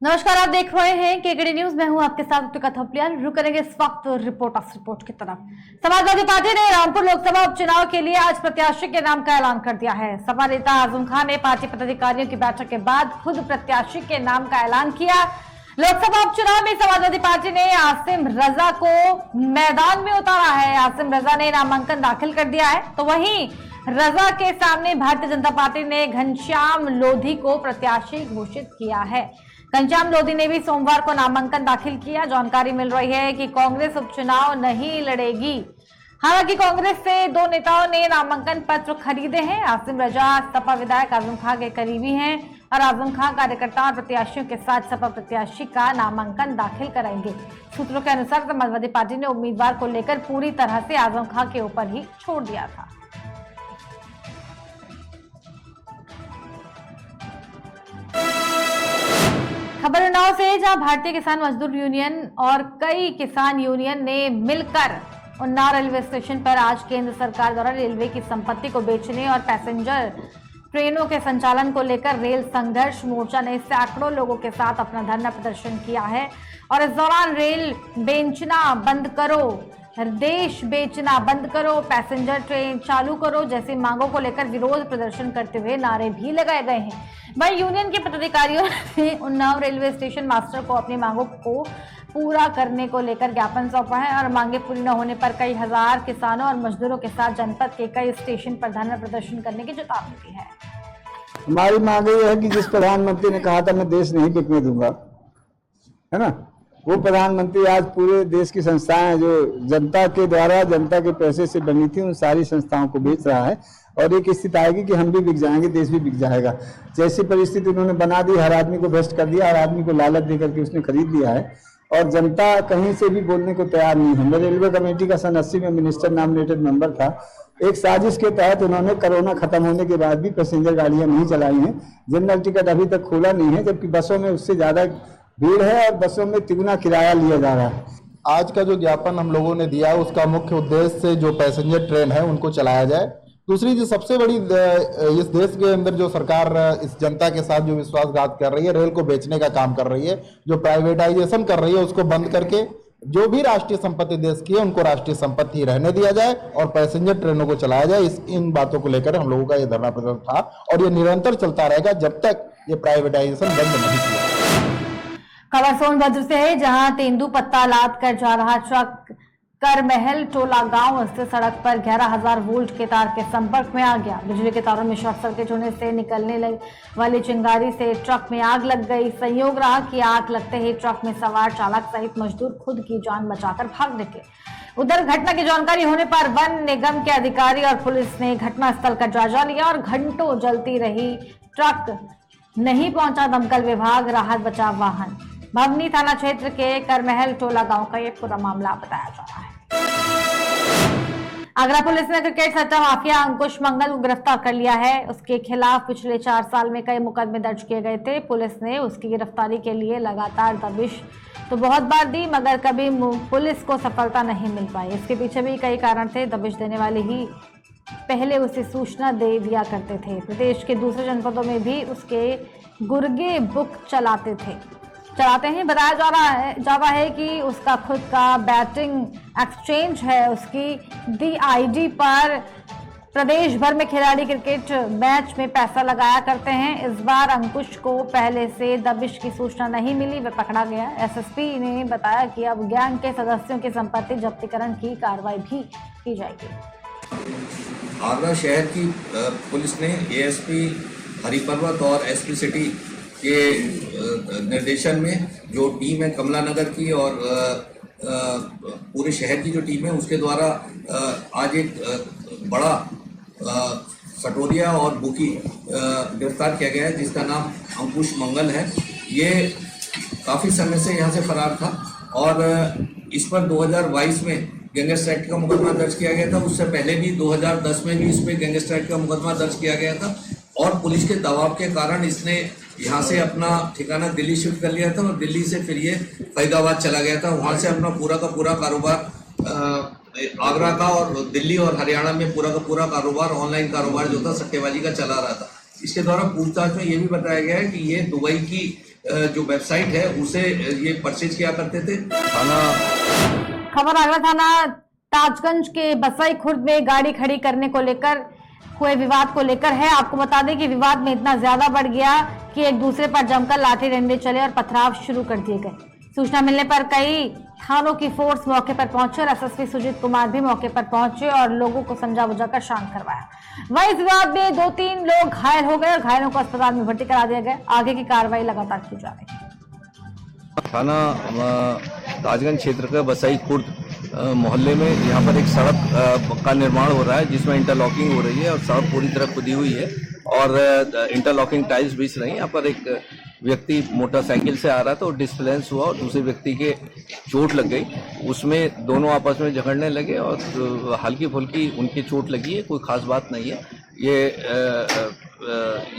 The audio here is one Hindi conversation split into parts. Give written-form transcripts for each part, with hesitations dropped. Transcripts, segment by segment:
नमस्कार, आप देख रहे हैं केकेडी न्यूज। मैं हूं आपके साथ उत्तिका थपलियाल। रुक करेंगे इस वक्त रिपोर्ट की तरफ। समाजवादी पार्टी ने रामपुर लोकसभा उपचुनाव के लिए आज प्रत्याशी के नाम का ऐलान कर दिया है। सपा नेता आजम खान ने पार्टी पदाधिकारियों की बैठक के बाद खुद प्रत्याशी के नाम का ऐलान किया। लोकसभा उपचुनाव में समाजवादी पार्टी ने आसिम रजा को मैदान में उतारा है। आसिम रजा ने नामांकन दाखिल कर दिया है, तो वहीं रजा के सामने भारतीय जनता पार्टी ने घनश्याम लोधी को प्रत्याशी घोषित किया है। घनश्याम लोधी ने भी सोमवार को नामांकन दाखिल किया। जानकारी मिल रही है कि कांग्रेस उपचुनाव नहीं लड़ेगी। हालांकि कांग्रेस से दो नेताओं ने नामांकन पत्र खरीदे हैं। आसिम रजा सपा विधायक आजम खान के करीबी हैं और आजम खान कार्यकर्ताओं और प्रत्याशियों के साथ सपा प्रत्याशी का नामांकन दाखिल कराएंगे। सूत्रों के अनुसार समाजवादी पार्टी ने उम्मीदवार को लेकर पूरी तरह से आजम खान के ऊपर ही छोड़ दिया था। खबर उन्नाव से, जहां भारतीय किसान मजदूर यूनियन और कई किसान यूनियन ने मिलकर उन्नाव रेलवे स्टेशन पर आज केंद्र सरकार द्वारा रेलवे की संपत्ति को बेचने और पैसेंजर ट्रेनों के संचालन को लेकर रेल संघर्ष मोर्चा ने सैकड़ों लोगों के साथ अपना धरना प्रदर्शन किया है। और इस दौरान रेल बेचना बंद करो, देश बेचना बंद करो, पैसेंजर ट्रेन चालू करो जैसी मांगों को लेकर विरोध प्रदर्शन करते हुए नारे भी लगाए गए हैं। वहीं यूनियन के पदाधिकारियों ने उन्नाव रेलवे स्टेशन मास्टर को अपनी मांगों को पूरा करने को लेकर ज्ञापन सौंपा है और मांगे पूरी न होने पर कई हजार किसानों और मजदूरों के साथ जनपद के कई स्टेशन पर धरना प्रदर्शन करने की चेतावनी दी है। हमारी मांग ये है कि जिस प्रधानमंत्री ने कहा था मैं देश नहीं बिकने दूंगा, है ना, वो प्रधानमंत्री आज पूरे देश की संस्थाएं जो जनता के द्वारा जनता के पैसे से बनी थी उन सारी संस्थाओं को बेच रहा है। और एक स्थिति आएगी कि हम भी बिक जाएंगे, देश भी बिक जाएगा। जैसी परिस्थिति उन्होंने बना दी, हर आदमी को भ्रष्ट कर दिया, हर आदमी को लालच देकर के उसने खरीद लिया है और जनता कहीं से भी बोलने को तैयार नहीं है। मैं रेलवे कमेटी का सन 80 में मिनिस्टर नॉमिनेटेड मेंबर था। एक साजिश के तहत उन्होंने कोरोना खत्म होने के बाद भी पैसेंजर गाड़ियां नहीं चलाई हैं। जनरल टिकट अभी तक खोला नहीं है, जबकि बसों में उससे ज्यादा भीड़ है और बसों में तिगुना किराया लिया जा रहा है। आज का जो ज्ञापन हम लोगों ने दिया उसका मुख्य उद्देश्य से जो पैसेंजर ट्रेन है उनको चलाया जाए। दूसरी जो सबसे बड़ी इस देश के अंदर जो सरकार इस जनता के साथ जो विश्वासघात कर रही है, रेल को बेचने का काम कर रही है, जो प्राइवेटाइजेशन कर रही है, उसको बंद करके जो भी राष्ट्रीय संपत्ति देश की है उनको राष्ट्रीय संपत्ति रहने दिया जाए और पैसेंजर ट्रेनों को चलाया जाए। इन बातों को लेकर हम लोगों का ये धरना प्रदर्शन था और ये निरंतर चलता रहेगा जब तक ये प्राइवेटाइजेशन बंद नहीं किया। खबर सोनभद्र से है, जहां तेंदुपत्ता लाद कर जा रहा ट्रक करमहल टोला गांव स्थित सड़क पर 11,000 वोल्ट के तार के संपर्क में आ गया। बिजली के तारों में शॉर्ट सर्किट होने से निकलने वाली चिंगारी से ट्रक में आग लग गई। संयोग रहा कि आग लगते ही ट्रक में सवार चालक सहित मजदूर खुद की जान बचाकर भाग निकले। उधर घटना की जानकारी होने पर वन निगम के अधिकारी और पुलिस ने घटनास्थल का जायजा लिया और घंटों जलती रही ट्रक नहीं पहुंचा दमकल विभाग, राहत बचाव वाहन। भवनी थाना क्षेत्र के करमहल टोला गांव का ये पूरा मामला बताया जा रहा है। आगरा पुलिस ने क्रिकेट सट्टा माफिया अंकुश मंगल को गिरफ्तार कर लिया है। उसके खिलाफ पिछले 4 साल में कई मुकदमे दर्ज किए गए थे। पुलिस ने उसकी गिरफ्तारी के लिए लगातार दबिश तो बहुत बार दी, मगर कभी पुलिस को सफलता नहीं मिल पाई। इसके पीछे भी कई कारण थे। दबिश देने वाले ही पहले उसे सूचना दे दिया करते थे। प्रदेश के दूसरे जनपदों में भी उसके गुर्गे बुक चलाते हैं। बताया जा रहा है कि उसका खुद का बैटिंग एक्सचेंज है। उसकी DID पर प्रदेश भर में खिलाड़ी क्रिकेट मैच में पैसा लगाया करते हैं। इस बार अंकुश को पहले से दबिश की सूचना नहीं मिली, वह पकड़ा गया। SSP ने बताया कि अब गैंग के सदस्यों की संपत्ति जब्तीकरण की कार्रवाई भी की जाएगी। आगरा शहर की पुलिस ने ASP हरिपर्वत और SP सिटी के निर्देशन में जो टीम है कमला नगर की और पूरे शहर की जो टीम है उसके द्वारा आज एक बड़ा सटोरिया और बुकी गिरफ्तार किया गया है, जिसका नाम अंकुश मंगल है। ये काफ़ी समय से यहाँ से फरार था और इस पर 2022 में गैंगस्टर एक्ट का मुकदमा दर्ज किया गया था। उससे पहले भी 2010 में भी इस पर गैंगस्टर एक्ट का मुकदमा दर्ज किया गया था और पुलिस के दबाव के कारण इसने यहाँ से अपना ठिकाना दिल्ली शिफ्ट कर लिया था और दिल्ली से फिर ये फरीदाबाद चला गया था। वहाँ से अपना पूरा का पूरा कारोबार आगरा का और दिल्ली और हरियाणा में पूरा का पूरा कारोबार, ऑनलाइन कारोबार जो था सट्टेबाजी का चला रहा था। इसके द्वारा पूछताछ में ये भी बताया गया है कि ये दुबई की जो वेबसाइट है उसे ये परचेज किया करते थे। खबर आगरा थाना ताजगंज के बसई खुर्द में गाड़ी खड़ी करने को लेकर हुए विवाद को लेकर है। आपको बता दें कि विवाद में इतना ज्यादा बढ़ गया कि एक दूसरे पर जमकर लाठी डंडे चले और पथराव शुरू कर दिए गए। सूचना मिलने पर कई थानों की फोर्स मौके पर पहुंचे और एसएसपी सुजीत कुमार भी मौके पर पहुंचे और लोगों को समझा बुझाकर शांत करवाया। वहीं इस विवाद में 2-3 लोग घायल हो गए और घायलों को अस्पताल में भर्ती करा दिया गया। आगे की कार्रवाई लगातार की जा रही है। थाना ताजगंज क्षेत्र के बसई खुर्द मोहल्ले में यहाँ पर एक सड़क का निर्माण हो रहा है जिसमें इंटरलॉकिंग हो रही है और सड़क पूरी तरह खुदी हुई है और इंटरलॉकिंग टाइल्स बिछ रही हैं। यहाँ पर एक व्यक्ति मोटरसाइकिल से आ रहा था और डिस्प्लेंस हुआ और दूसरे व्यक्ति के चोट लग गई। उसमें दोनों आपस में झगड़ने लगे और हल्की फुल्की उनकी चोट लगी है, कोई खास बात नहीं है।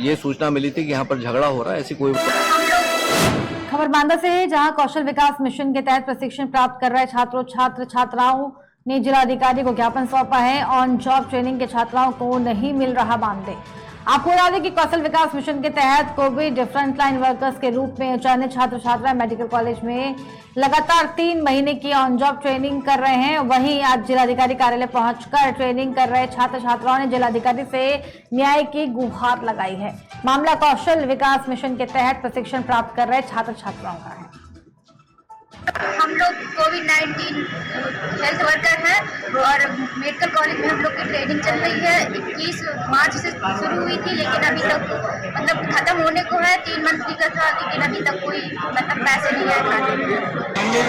ये सूचना मिली थी कि यहाँ पर झगड़ा हो रहा है, ऐसी कोई खबर बांदा से है, जहां कौशल विकास मिशन के तहत प्रशिक्षण प्राप्त कर रहे छात्राओं ने जिलाधिकारी को ज्ञापन सौंपा है। ऑन जॉब ट्रेनिंग के छात्राओं को नहीं मिल रहा मानदेय। आपको बता दें कि कौशल विकास मिशन के तहत कोविड फ्रंटलाइन वर्कर्स के रूप में चयनित छात्र छात्राएं मेडिकल कॉलेज में लगातार 3 महीने की ऑन जॉब ट्रेनिंग कर रहे हैं। वहीं आज जिलाधिकारी कार्यालय पहुंचकर ट्रेनिंग कर रहे छात्र छात्राओं ने जिलाधिकारी से न्याय की गुहार लगाई है। मामला कौशल विकास मिशन के तहत प्रशिक्षण प्राप्त कर रहे छात्र छात्राओं का है। हम लोग कोविड-19 हेल्थ वर्कर हैं और मेडिकल कॉलेज में हम लोग की ट्रेनिंग चल रही है। 21 मार्च से शुरू हुई थी, लेकिन अभी तक मतलब खत्म होने को है। 3 मंथ का था, लेकिन अभी तक कोई मतलब पैसे नहीं आए खाते हैं। हम लोग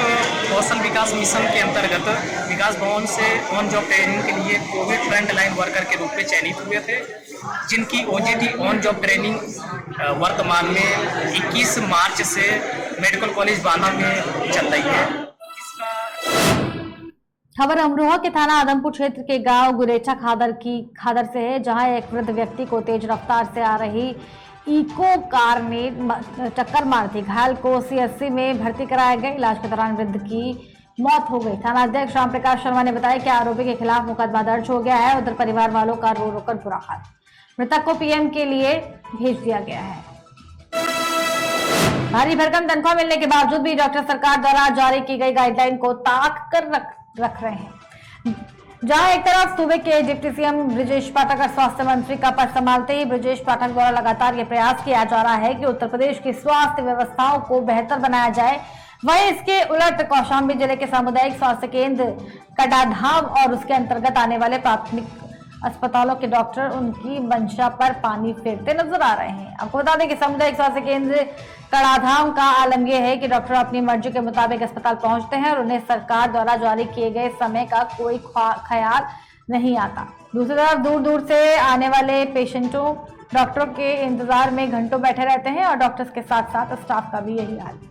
कौशल विकास मिशन के अंतर्गत विकास भवन से ऑन जॉब ट्रेनिंग के लिए कोविड फ्रंट लाइन वर्कर के रूप में चयनित हुए थे, जिनकी ओजीटी ऑन जॉब ट्रेनिंग वर्तमान में 21 मार्च से मेडिकल कॉलेज बांदा में चल रही है। खबर अमरोहा के थाना आदमपुर क्षेत्र के गांव गुरेचा खादर से है, जहां एक वृद्ध व्यक्ति को तेज रफ्तार से आ रही इको कार ने टक्कर मार दी। घायल को सीएससी में भर्ती कराया गया। इलाज के दौरान वृद्ध की मौत हो गई। थाना अध्यक्ष राम प्रकाश शर्मा ने बताया कि आरोपी के खिलाफ मुकदमा दर्ज हो गया है। उधर परिवार वालों का रो रो कर बुरा हाल। मृतक को पीएम के लिए भेज दिया गया है। भारी भरकम तनख्वाह मिलने के बावजूद भी डॉक्टर सरकार द्वारा जारी की गई गाइडलाइन को ताक कर रख रहे हैं। जहां एक तरफ सूबे के डिप्टी सीएम ब्रजेश पाठक और स्वास्थ्य मंत्री का पद संभालते ही ब्रजेश पाठक द्वारा लगातार ये प्रयास किया जा रहा है कि उत्तर प्रदेश की स्वास्थ्य व्यवस्थाओं को बेहतर बनाया जाए। वहीं इसके उलट कौशाम्बी जिले के सामुदायिक स्वास्थ्य केंद्र कडाधाम और उसके अंतर्गत आने वाले प्राथमिक अस्पतालों के डॉक्टर उनकी मंशा पर पानी फेरते नजर आ रहे हैं। आपको बता दें कि सामुदायिक स्वास्थ्य केंद्र कड़ाधाम का आलम यह है कि डॉक्टर अपनी मर्जी के मुताबिक अस्पताल पहुंचते हैं और उन्हें सरकार द्वारा जारी किए गए समय का कोई ख्याल नहीं आता। दूसरी तरफ दूर दूर से आने वाले पेशेंटों डॉक्टरों के इंतजार में घंटों बैठे रहते हैं और डॉक्टर्स के साथ साथ स्टाफ का भी यही हाल है।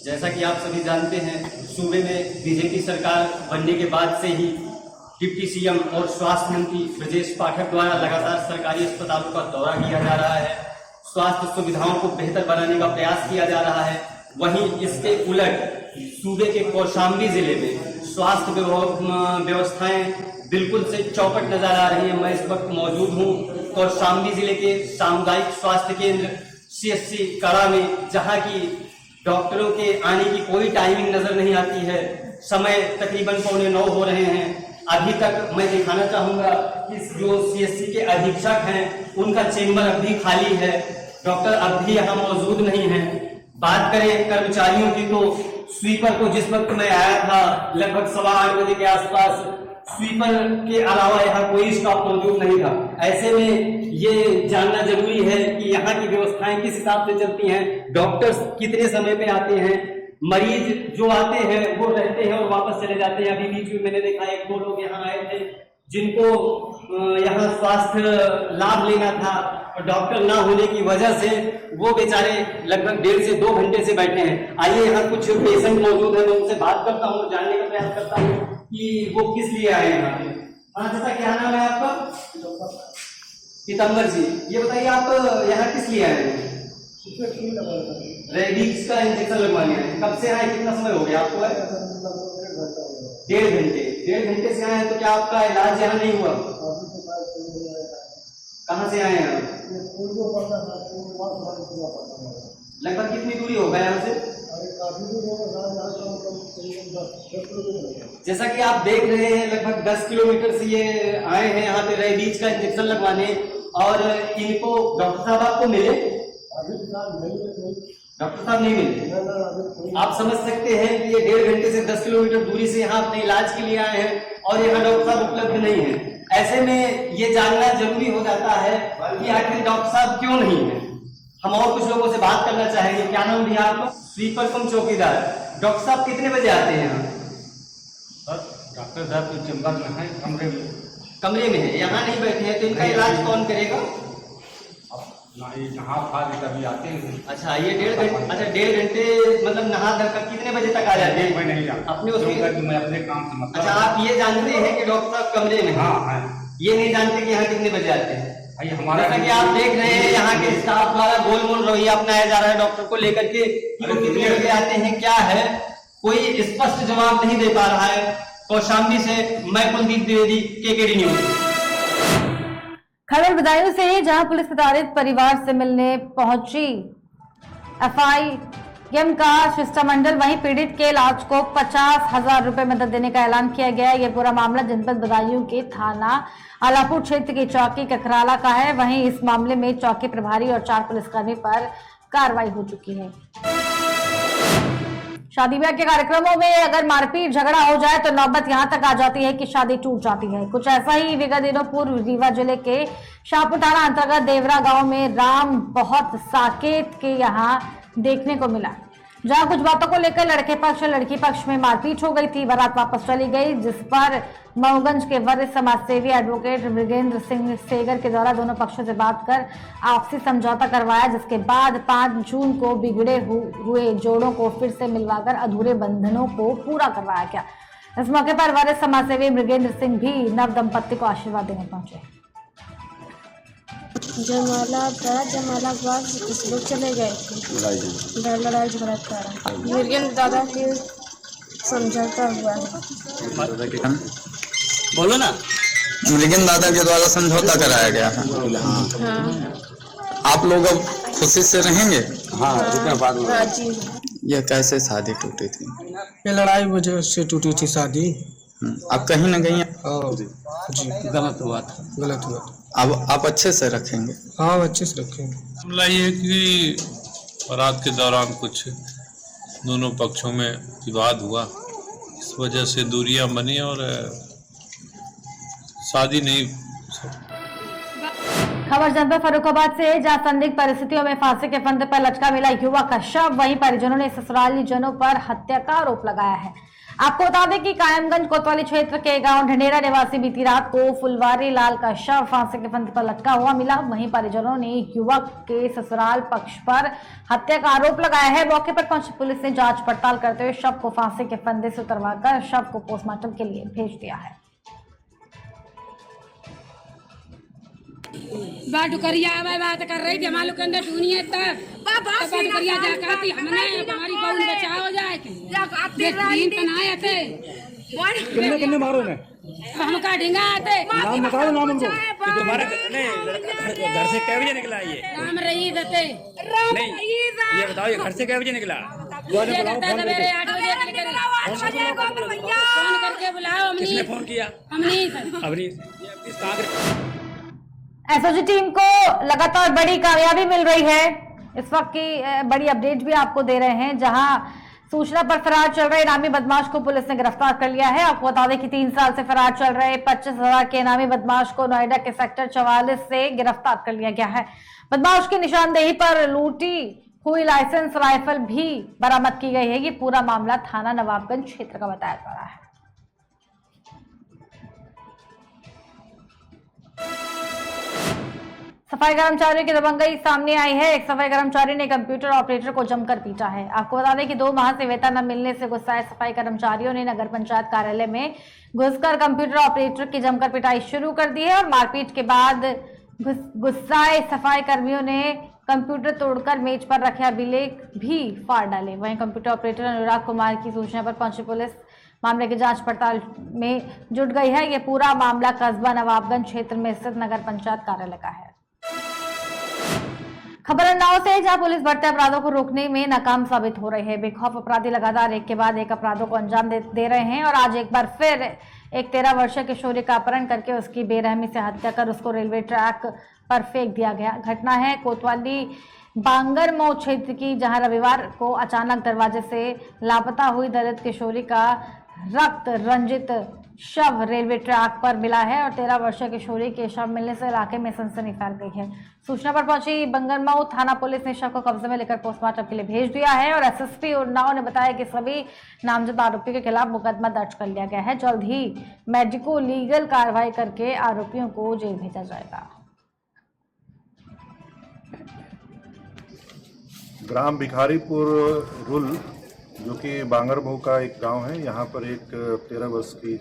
जैसा कि आप सभी जानते हैं, सूबे में बीजेपी सरकार बनने के बाद से ही डिप्टी सीएम और स्वास्थ्य मंत्री ब्रजेश पाठक द्वारा लगातार सरकारी अस्पतालों का दौरा किया जा रहा है। स्वास्थ्य सुविधाओं को बेहतर बनाने का प्रयास किया जा रहा है। वहीं इसके उलट सूबे के कौशाम्बी जिले में स्वास्थ्य व्यवस्थाएं बिल्कुल से चौपट नजर आ रही है। मैं इस वक्त मौजूद हूं कौशाम्बी जिले के सामुदायिक स्वास्थ्य केंद्र सीएससी कड़ा में, जहां की डॉक्टरों के आने की कोई टाइमिंग नजर नहीं आती है। समय तकरीबन 8:45 हो रहे हैं। अभी तक मैं दिखाना चाहूंगा कि जो सीएससी के अधीक्षक हैं उनका चेंबर अभी खाली है, डॉक्टर अब भी यहाँ मौजूद नहीं है। बात करें कर्मचारियों की तो स्वीपर को जिस वक्त मैं आया था लगभग 8:15 बजे के आसपास, स्वीपर के अलावा यहाँ कोई स्टाफ मौजूद नहीं था। ऐसे में ये जानना जरूरी है कि यहाँ की व्यवस्थाएं किस हिसाब से चलती हैं, डॉक्टर्स कितने समय पे आते हैं, मरीज जो आते हैं वो रहते हैं और वापस चले जाते हैं। अभी बीच में मैंने देखा 1-2 लोग यहाँ आए थे जिनको यहाँ स्वास्थ्य लाभ लेना था और डॉक्टर ना होने की वजह से वो बेचारे लगभग 1.5 से 2 घंटे से बैठे हैं। आइए यहाँ कुछ पेशेंट मौजूद है, मैं उनसे बात करता हूँ, जानने का प्रयास करता हूँ कि वो किस लिए आए हैं यहाँ पे। हाँ चाचा, क्या नाम है आपका? पीतम्बर जी, ये बताइए आप यहाँ किस लिए आए हैं? रेबीज का इंजेक्शन लगवाने आए। कब से आए, कितना समय हो गया आपको? 1.5 घंटे। 1.5 घंटे से आए हैं, तो क्या आपका इलाज यहाँ नहीं हुआ? कहाँ से आए हैं आप? लगभग कितनी दूरी होगा यहाँ से? जैसा कि आप देख रहे हैं लगभग 10 किलोमीटर से ये आए हैं यहाँ पे रेबीज का इंजेक्शन लगवाने, और इनको डॉक्टर साहब आपको मिले? डॉक्टर साहब नहीं मिले। आप समझ सकते हैं कि ये 1.5 घंटे से 10 किलोमीटर दूरी से यहाँ अपने इलाज के लिए आए हैं और यहाँ डॉक्टर साहब उपलब्ध नहीं है। ऐसे में ये जानना जरूरी हो जाता है कि आखिर डॉक्टर साहब क्यों नहीं है। हम और कुछ लोगों से बात करना चाहेंगे। क्या नाम भैया आपका? स्वीपर कम चौकीदार। डॉक्टर साहब कितने बजे आते हैं यहाँ? डॉक्टर साहब के चैम्बर में है, कमरे में है, यहाँ नहीं बैठे हैं, तो इनका इलाज कौन करेगा? नहा खा के कभी आते हैं। अच्छा, ये 1.5 घंटे मतलब नहा धर कर कितने बजे तक आ जाते हैं? मैं नहीं जानता अपने उसमें, मैं अपने काम से मतलब। अच्छा, आप ये जानते हैं कि डॉक्टर साहब कमरे में? हाँ, ये नहीं जानते कि यहाँ कितने बजे आते हैं? हमारा जैसा कि आप देख रहे हैं यहाँ के स्टाफ द्वारा गोल मोल रवैया अपनाया जा रहा है डॉक्टर को लेकर के कि वो कितने बजे आते हैं, क्या है, कोई स्पष्ट जवाब नहीं दे पा रहा है। कौशाम्बी से मैं कुलदीप द्विवेदी, केकेडी न्यूज। खबर बदायूं से है, जहां पुलिस प्रताड़ित परिवार से मिलने पहुंची एफआईएम का शिष्टमंडल, वहीं पीड़ित के इलाज को 50,000 रुपए मदद देने का ऐलान किया गया है। यह पूरा मामला जनपद बदायूं के थाना आलापुर क्षेत्र की चौकी ककराला का है। वहीं इस मामले में चौकी प्रभारी और 4 पुलिसकर्मी पर कार्रवाई हो चुकी है। शादी ब्याह के कार्यक्रमों में अगर मारपीट झगड़ा हो जाए तो नौबत यहां तक आ जाती है कि शादी टूट जाती है। कुछ ऐसा ही विगत दिनों पूर्व रीवा जिले के शाहपुर थाना अंतर्गत देवरा गांव में राम बहुत साकेत के यहां देखने को मिला, जहां कुछ बातों को लेकर लड़के पक्ष और लड़की पक्ष में मारपीट हो गई थी। बारात वापस चली गई, जिस पर मऊगंज के वरिष्ठ समाजसेवी एडवोकेट मृगेंद्र सिंह सेगर के द्वारा दोनों पक्षों से बात कर आपसी समझौता करवाया, जिसके बाद 5 जून को बिगड़े हुए जोड़ों को फिर से मिलवाकर अधूरे बंधनों को पूरा करवाया गया। इस मौके पर वरिष्ठ समाजसेवी मृगेंद्र सिंह भी नव दंपत्ति को आशीर्वाद देने पहुंचे। जमाला था, जमाला के बाद कुछ लोग चले गए थे, लड़ाई झगड़ा था। मृगेंद्र दादा के समझौता हुआ है। बोलो ना। मृगेंद्र दादा के द्वारा समझौता कराया गया है। हाँ। आप लोग अब खुशी से रहेंगे? हाँ जी। यह कैसे शादी टूटी थी? ये लड़ाई वजह से टूटी थी शादी। आप कहीं न कहीं जी गलत हुआ था। अब आप अच्छे से रखेंगे? हाँ, अच्छे से रखेंगे। मामला ये कि बारात के दौरान कुछ दोनों पक्षों में विवाद हुआ, इस वजह से दूरियां बनी और शादी नहीं। खबर जनपद फर्रुखाबाद से है, जहां संदिग्ध परिस्थितियों में फांसी के फंदे पर लटका मिला युवक का शव, वहीं परिजनों ने ससुराली जनों पर हत्या का आरोप लगाया है। आपको बता दें कि कायमगंज कोतवाली क्षेत्र के गांव ढंढेरा निवासी बीती रात को फुलवारी लाल का शव फांसी के फंदे पर लटका हुआ मिला। वहीं परिजनों ने युवक के ससुराल पक्ष पर हत्या का आरोप लगाया है। मौके पर पहुंची पुलिस ने जांच पड़ताल करते हुए शव को फांसी के फंदे से उतरवाकर शव को पोस्टमार्टम के लिए भेज दिया है। बात कर रही थी हमारे के अंदर दुनिया तक बाडुकरिया जाती हमने हमारी बहू बचाव हो जाए दिन तनाए थे कितने मारो ने हम का ढेंगा आते नाम बताओ नाम उनको। तुम्हारा घर से कै बजे निकला ये? राम रही देते नहीं, ये बताओ ये घर से कै बजे निकला? सवेरे 8 बजे फोन करके बुलाओ। किसने फोन किया? हमने एसओजी टीम को लगातार बड़ी कामयाबी मिल रही है। इस वक्त की बड़ी अपडेट भी आपको दे रहे हैं, जहां सूचना पर फरार चल रहे इनामी बदमाश को पुलिस ने गिरफ्तार कर लिया है। आपको बता दें कि 3 साल से फरार चल रहे 25,000 के इनामी बदमाश को नोएडा के सेक्टर 44 से गिरफ्तार कर लिया गया है। बदमाश की निशानदेही पर लूटी हुई लाइसेंस राइफल भी बरामद की गई है। ये पूरा मामला थाना नवाबगंज क्षेत्र का बताया जा रहा है। सफाई कर्मचारियों की दबंगई सामने आई है। एक सफाई कर्मचारी ने कंप्यूटर ऑपरेटर को जमकर पीटा है। आपको बता दें कि 2 माह से वेतन न मिलने से गुस्साए सफाई कर्मचारियों ने नगर पंचायत कार्यालय में घुसकर कंप्यूटर ऑपरेटर की जमकर पिटाई शुरू कर दी है और मारपीट के बाद गुस्साए सफाई कर्मियों ने कंप्यूटर तोड़कर मेज पर रखे अभिलेख भी फाड़ डाले। वहीं कंप्यूटर ऑपरेटर अनुराग कुमार की सूचना पर पहुंची पुलिस मामले की जांच पड़ताल में जुट गई है। यह पूरा मामला कस्बा नवाबगंज क्षेत्र में स्थित नगर पंचायत कार्यालय का है। खबर अन्नाव से, जहां पुलिस बढ़ते अपराधों को रोकने में नाकाम साबित हो रही है। बेखौफ अपराधी लगातार एक के बाद एक अपराधों को अंजाम दे रहे हैं और आज एक बार फिर एक 13 वर्षीय किशोरी का अपहरण करके उसकी बेरहमी से हत्या कर उसको रेलवे ट्रैक पर फेंक दिया गया। घटना है कोतवाली बांगरमऊ क्षेत्र की, जहां रविवार को अचानक दरवाजे से लापता हुई दलित किशोरी का रक्त रंजित शव रेलवे ट्रैक पर मिला है और 13 वर्षीय किशोरी के शव मिलने से इलाके में सनसनी फैल गई है। सूचना पर पहुंची बंगरमऊ थाना पुलिस ने शव को कब्जे में लेकर पोस्टमार्टम के लिए भेज दिया है और एसएसपी उन्नाव ने बताया कि सभी नामजद आरोपियों के खिलाफ मुकदमा दर्ज कर लिया गया है। जल्द ही मेडिको लीगल कार्रवाई करके आरोपियों को जेल भेजा जाएगा। ग्राम भिखारीपुर रुल, जो कि बांगरमऊ का एक गांव है, यहाँ पर एक 13 वर्ष की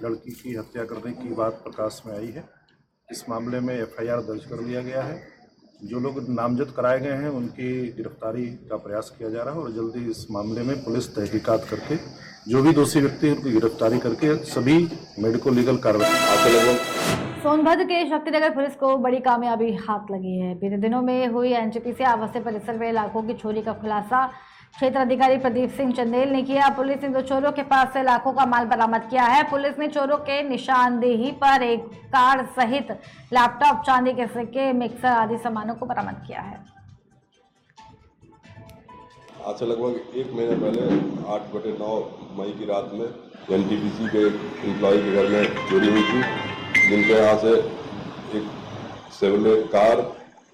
लड़की की हत्या करने की बात प्रकाश में आई है। इस मामले में एफआईआर दर्ज कर लिया गया है। जो लोग नामजद कराए गए हैं उनकी गिरफ्तारी का प्रयास किया जा रहा है और जल्दी इस मामले में पुलिस तहकीकात करके जो भी दोषी व्यक्ति है उनकी गिरफ्तारी करके सभी मेडिको लीगल कार्रवाई। सोनभद्र के शक्तिनगर पुलिस को बड़ी कामयाबी हाथ लगी है। बीते दिनों में हुई एनटीपीसी आवासीय परिसर में लाखों की चोरी का खुलासा क्षेत्र अधिकारी प्रदीप सिंह चंदेल ने किया। पुलिस ने 2 चोरों के पास से लाखों का माल बरामद किया है। पुलिस ने चोरों के निशानदेही पर एक कार सहित लैपटॉप, चांदी के सिक्के, मिक्सर आदि सामानों को बरामद किया है। आज से लगभग 1 महीने पहले 8/9 मई की रात में एनटीपीसी के एम्प्लॉय के घर में चोरी हुई थी, जिनके यहाँ से एक Chevrolet car,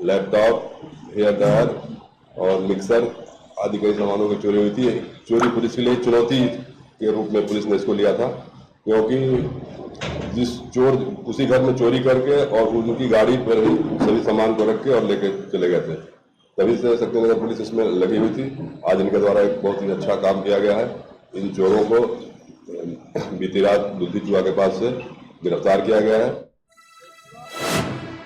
laptop, hair dryer और मिक्सर आदि कई सामानों की चोरी हुई थी। चोरी पुलिस के लिए चुनौती के रूप में पुलिस ने इसको लिया था, क्योंकि जिस चोर उसी घर में चोरी करके और उनकी गाड़ी पर ही सभी सामान को रख के और लेके चले गए थे। तभी से शक्तिनगर पुलिस इसमें लगी हुई थी। आज इनके द्वारा एक बहुत ही अच्छा काम किया गया है। इन चोरों को बीती रात दुधी चुहा के पास से गिरफ्तार किया गया है।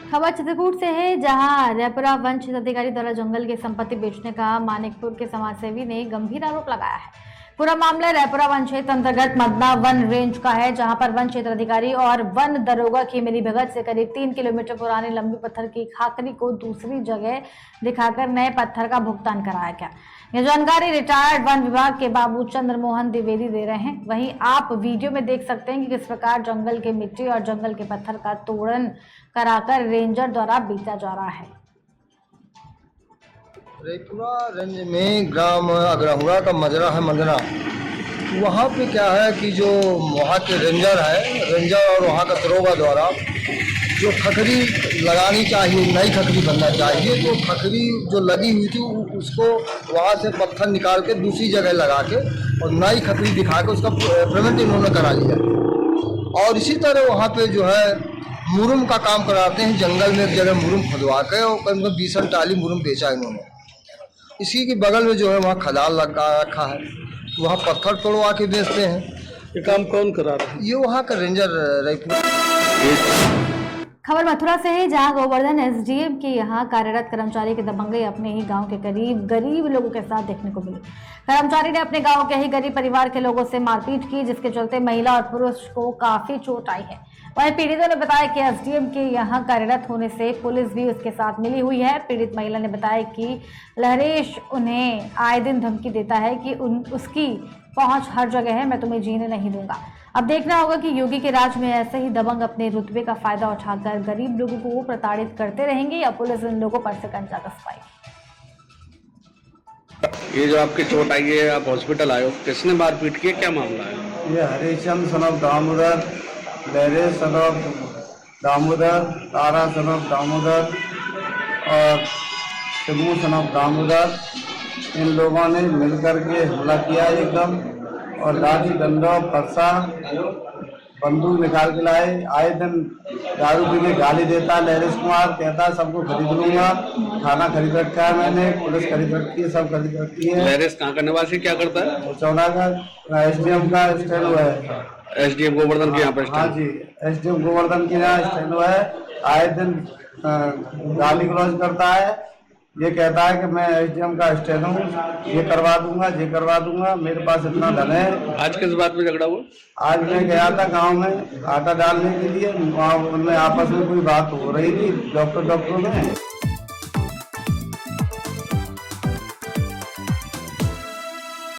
खबर चित्रकूट से है, जहां रैपुरा वन क्षेत्र अधिकारी द्वारा जंगल की संपत्ति बेचने का मानिकपुर के समाजसेवी ने गंभीर आरोप लगाया है। पूरा मामला रैपुरा वन क्षेत्र अंतर्गत मदना वन रेंज का है, जहां पर वन क्षेत्र अधिकारी और वन दरोगा की मिलीभगत से करीब 3 किलोमीटर पुरानी लंबी पत्थर की खाकरी को दूसरी जगह दिखाकर नए पत्थर का भुगतान कराया गया। यह जानकारी रिटायर्ड वन विभाग के बाबू चंद्र मोहन द्विवेदी दे रहे हैं। वहीं आप वीडियो में देख सकते हैं कि किस प्रकार जंगल के मिट्टी और जंगल के पत्थर का तोड़न कराकर रेंजर द्वारा बेचा जा रहा है। रैपुरा रेंज में ग्राम अग्रहुआ का मजरा है, मंदना, वहाँ पे क्या है कि जो वहाँ के रेंजर और वहाँ का दरोगा द्वारा जो खखरी लगानी चाहिए, नई खखरी बनना चाहिए, तो खखरी जो लगी हुई थी उसको वहाँ से पत्थर निकाल के दूसरी जगह लगा के और नई खखरी दिखा के उसका पेमेंट इन्होंने करा लिया। और इसी तरह वहाँ पे जो है मुरुम का काम कराते हैं। जंगल में एक जगह मुरुम खुदवा के और करीब 20 टाली मुरुम बेचा इन्होंने। इसी के बगल में जो है वहाँ खदान लगा रखा है, वहाँ पत्थर तोड़वा के बेचते हैं। ये काम कौन करा रहा है? ये वहाँ का रेंजर रैपुरा। खबर मथुरा से है, जहां गोवर्धन एसडीएम के यहां कार्यरत कर्मचारी की दबंगई अपने ही गांव के करीब गरीब लोगों के साथ देखने को मिली। कर्मचारी ने अपने गांव के ही गरीब परिवार के लोगों से मारपीट की, जिसके चलते महिला और पुरुष को काफी चोट आई है। वहीं पीड़ितों ने बताया कि एसडीएम के यहां कार्यरत होने से पुलिस भी उसके साथ मिली हुई है। पीड़ित महिला ने बताया कि लहरेश उन्हें आए दिन धमकी देता है कि उसकी पहुंच हर जगह है, मैं तुम्हें जीने नहीं दूंगा। अब देखना होगा कि योगी के राज में ऐसे ही दबंग अपने रुतबे का फायदा उठाकर गरीब लोगों को प्रताड़ित करते रहेंगे या पुलिस इन लोगों पर शिकंजा कस पाएगी। ये जो आपकी चोट आई है, आप हॉस्पिटल आए हो, किसने मारपीट की, क्या मामला है? ये हरिचंद सन ऑफ दामोदर, लहरे son of Damodar, Tara son of Damodar और शिबू सन ऑफ दामोदर, इन लोगों ने मिलकर के हमला किया एकदम, और लाठी डंडा फरसा बंदूक निकाल के लाए। आए दिन दारू पी के गाली देता लहरेश कुमार, कहता सबको खरीद लूंगा, खाना खरीद रखा है मैंने, पुलिस खरीद रखी है, सब खरीद रखी है। लहरेश कहाँ का निवासी, क्या करता है? चौड़ा का एसडीएम का स्टैंड हुआ है। एसडीएम गोवर्धन के यहाँ पर? हाँ जी, एसडीएम गोवर्धन के यहाँ स्टैंड हुआ है। आए दिन गाली गलौज करता है, ये कहता है कि मैं एसडीएम का स्टैंड हूँ, ये करवा दूंगा, मेरे पास इतना धन है। आज किस बात में झगड़ा हुआ? आज मैं गया था गांव में आटा डालने के लिए, वहाँ उनमें आपस में कोई बात हो रही थी डॉक्टर में।